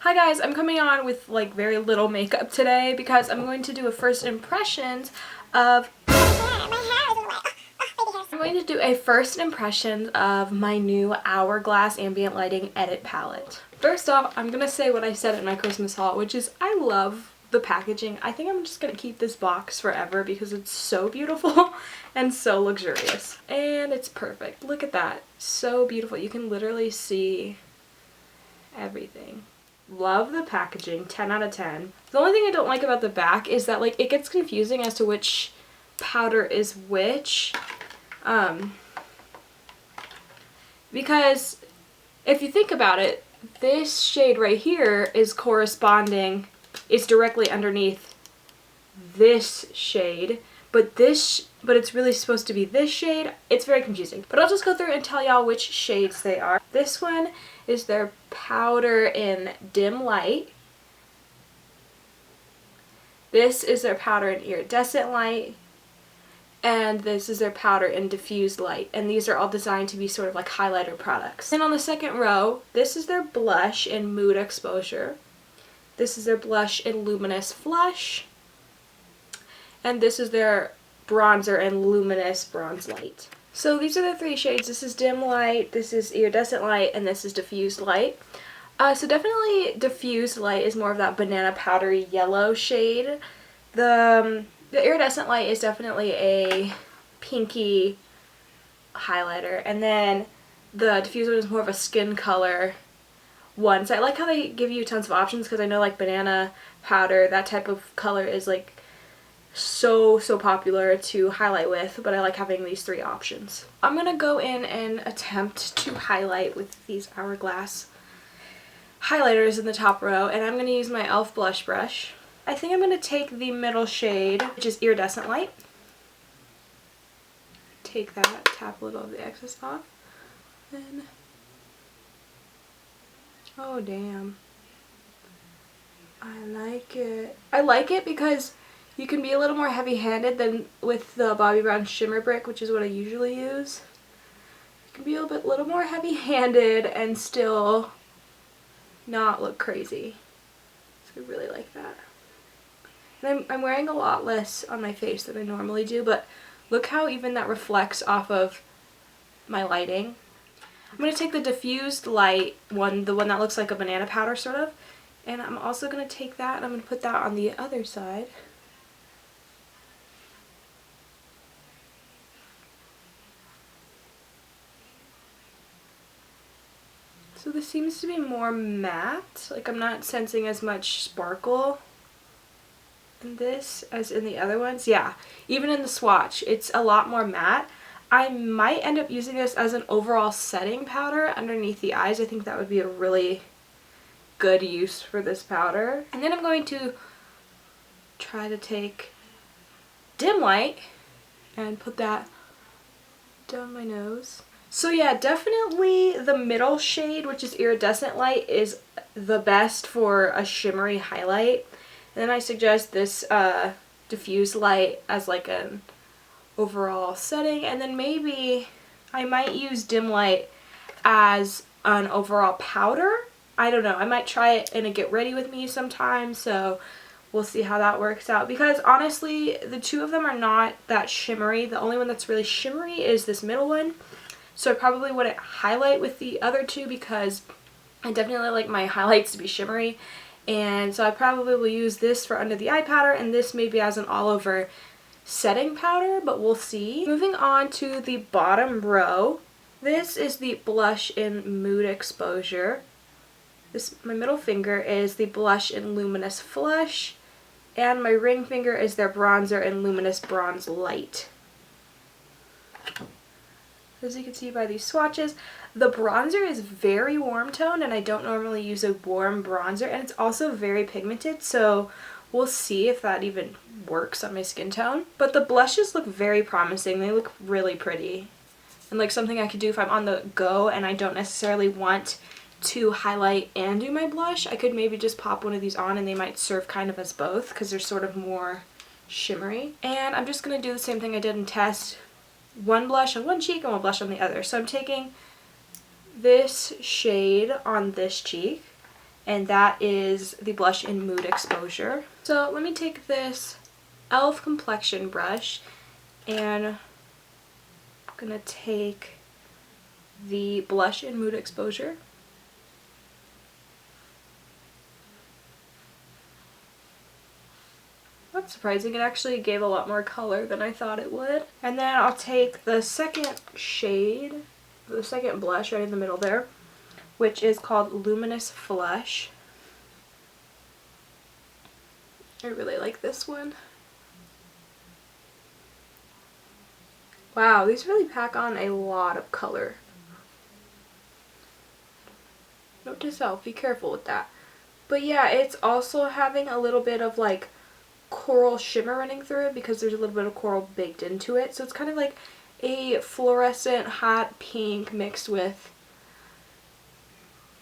Hi guys, I'm coming on with like very little makeup today because I'm going to do a first impressions of my new Hourglass Ambient Lighting Edit Palette. First off, I'm gonna say what I said in my Christmas haul, which is I love the packaging. I think I'm just gonna keep this box forever because it's so beautiful and so luxurious. And it's perfect. Look at that. So beautiful. You can literally see everything. Love the packaging, 10 out of 10. The only thing I don't like about the back is that like it gets confusing as to which powder is which. Because if you think about it, this shade right here is directly underneath this shade, but it's really supposed to be this shade. It's very confusing. But I'll just go through and tell y'all which shades they are. This one is their powder in Dim Light. This is their powder in Iridescent Light. And this is their powder in Diffused Light. And these are all designed to be sort of like highlighter products. And on the second row, this is their blush in Mood Exposure. This is their blush in Luminous Flush. And this is their bronzer in Luminous Bronze Light. So these are the three shades. This is Dim Light, this is Iridescent Light, and this is Diffused Light. So definitely Diffused Light is more of that banana powdery yellow shade. The Iridescent Light is definitely a pinky highlighter, and then the Diffused One is more of a skin color one. So I like how they give you tons of options because I know like banana powder, that type of color is like so popular to highlight with, but I like having these three options. I'm gonna go in and attempt to highlight with these Hourglass highlighters in the top row, and I'm gonna use my e.l.f. blush brush. I think I'm gonna take the middle shade, which is Iridescent Light. Take that, tap a little of the excess off, then oh damn, I like it. I like it because you can be a little more heavy-handed than with the Bobbi Brown Shimmer Brick, which is what I usually use. You can be a little more heavy-handed and still not look crazy. So I really like that. And I'm wearing a lot less on my face than I normally do, but look how even that reflects off of my lighting. I'm going to take the Diffused Light one, the one that looks like a banana powder sort of, and I'm also going to take that and I'm going to put that on the other side. So this seems to be more matte, like I'm not sensing as much sparkle in this as in the other ones. Yeah, even in the swatch, it's a lot more matte. I might end up using this as an overall setting powder underneath the eyes. I think that would be a really good use for this powder. And then I'm going to try to take Dim Light and put that down my nose. So yeah, definitely the middle shade, which is Iridescent Light, is the best for a shimmery highlight. And then I suggest this Diffused Light as like an overall setting. And then maybe I might use Dim Light as an overall powder. I don't know. I might try it in a Get Ready With Me sometime. So we'll see how that works out. Because honestly, the two of them are not that shimmery. The only one that's really shimmery is this middle one. So I probably wouldn't highlight with the other two because I definitely like my highlights to be shimmery. And so I probably will use this for under the eye powder and this maybe as an all over setting powder, but we'll see. Moving on to the bottom row. This is the blush in Mood Exposure. My middle finger is the blush in Luminous Flush. And my ring finger is their bronzer in Luminous Bronze Light. As you can see by these swatches, the bronzer is very warm toned and I don't normally use a warm bronzer, and it's also very pigmented, so we'll see if that even works on my skin tone. But the blushes look very promising. They look really pretty and like something I could do if I'm on the go and I don't necessarily want to highlight and do my blush. I could maybe just pop one of these on and they might serve kind of as both because they're sort of more shimmery. And I'm just going to do the same thing I did in Test. One blush on one cheek and one blush on the other. So I'm taking this shade on this cheek and that is the blush in Mood Exposure. So let me take this e.l.f. complexion brush, and I'm gonna take the blush in Mood Exposure. That's surprising, it actually gave a lot more color than I thought it would. And then I'll take the second shade, the second blush right in the middle there, which is called Luminous Flush. I really like this one. Wow, these really pack on a lot of color. Note to self, be careful with that. But yeah, it's also having a little bit of like coral shimmer running through it because there's a little bit of coral baked into it. So it's kind of like a fluorescent hot pink mixed with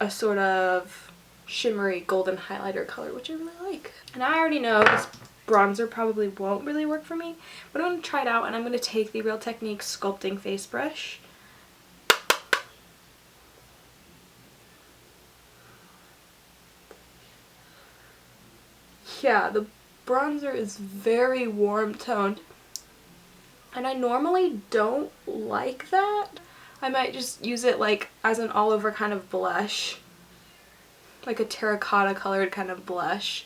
a sort of shimmery golden highlighter color, which I really like. And I already know this bronzer probably won't really work for me, but I'm going to try it out, and I'm going to take the Real Techniques Sculpting Face Brush. Yeah, the bronzer is very warm toned, and I normally don't like that. I might just use it like as an all over kind of blush, like a terracotta colored kind of blush,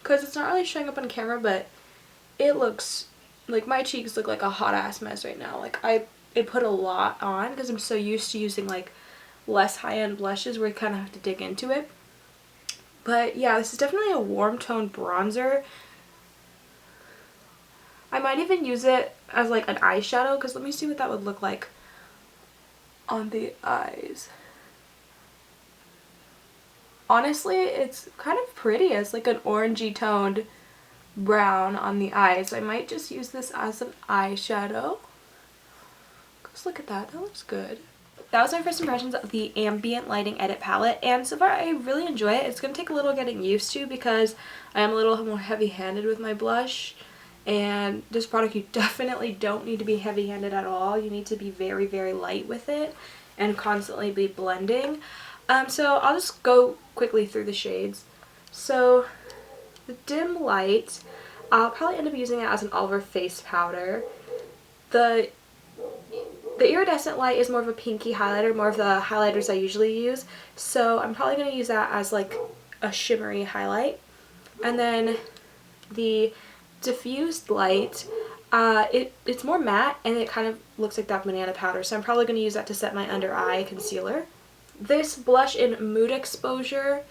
because it's not really showing up on camera, but it looks like my cheeks look like a hot ass mess right now. Like I put a lot on because I'm so used to using like less high-end blushes where you kind of have to dig into it. But yeah, this is definitely a warm toned bronzer. I might even use it as like an eyeshadow, because let me see what that would look like on the eyes. Honestly, it's kind of pretty as like an orangey toned brown on the eyes. I might just use this as an eyeshadow. Just look at that, that looks good. That was my first impressions of the Ambient Lighting Edit Palette, and so far I really enjoy it. It's going to take a little getting used to because I am a little more heavy-handed with my blush, and this product you definitely don't need to be heavy-handed at all. You need to be very, very light with it and constantly be blending. So I'll just go quickly through the shades. So the Dim Light, I'll probably end up using it as an all-over face powder. The Iridescent Light is more of a pinky highlighter, more of the highlighters I usually use, so I'm probably going to use that as like a shimmery highlight. And then the Diffused Light, it's more matte and it kind of looks like that banana powder, so I'm probably going to use that to set my under eye concealer. This blush in Mood Exposure,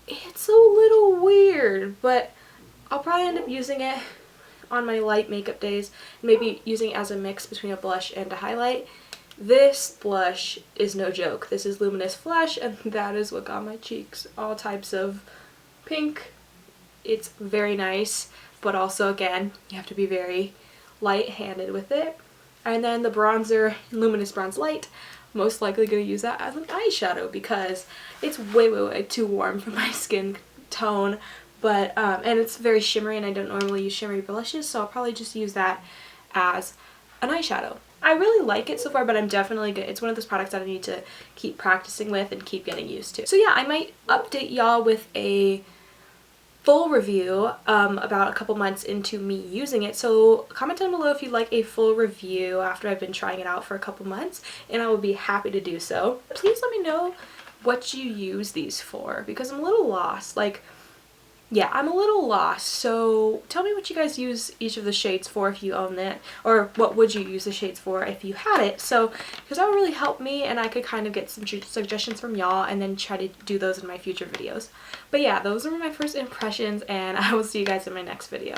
it's a little weird, but I'll probably end up using it on my light makeup days, maybe using it as a mix between a blush and a highlight. This blush is no joke. This is Luminous Flush, and that is what got my cheeks all types of pink. It's very nice, but also again, you have to be very light-handed with it. And then the bronzer, Luminous Bronze Light, most likely going to use that as an eyeshadow because it's way, way, way too warm for my skin tone. But, and it's very shimmery, and I don't normally use shimmery blushes, so I'll probably just use that as an eyeshadow. I really like it so far, but I'm definitely good. It's one of those products that I need to keep practicing with and keep getting used to. So yeah, I might update y'all with a full review about a couple months into me using it. So comment down below if you'd like a full review after I've been trying it out for a couple months, and I will be happy to do so. Please let me know what you use these for, because I'm a little lost. Like, yeah, I'm a little lost, so tell me what you guys use each of the shades for if you own it, or what would you use the shades for if you had it, so because that would really help me, and I could kind of get some suggestions from y'all and then try to do those in my future videos. But yeah, those are my first impressions, and I will see you guys in my next video.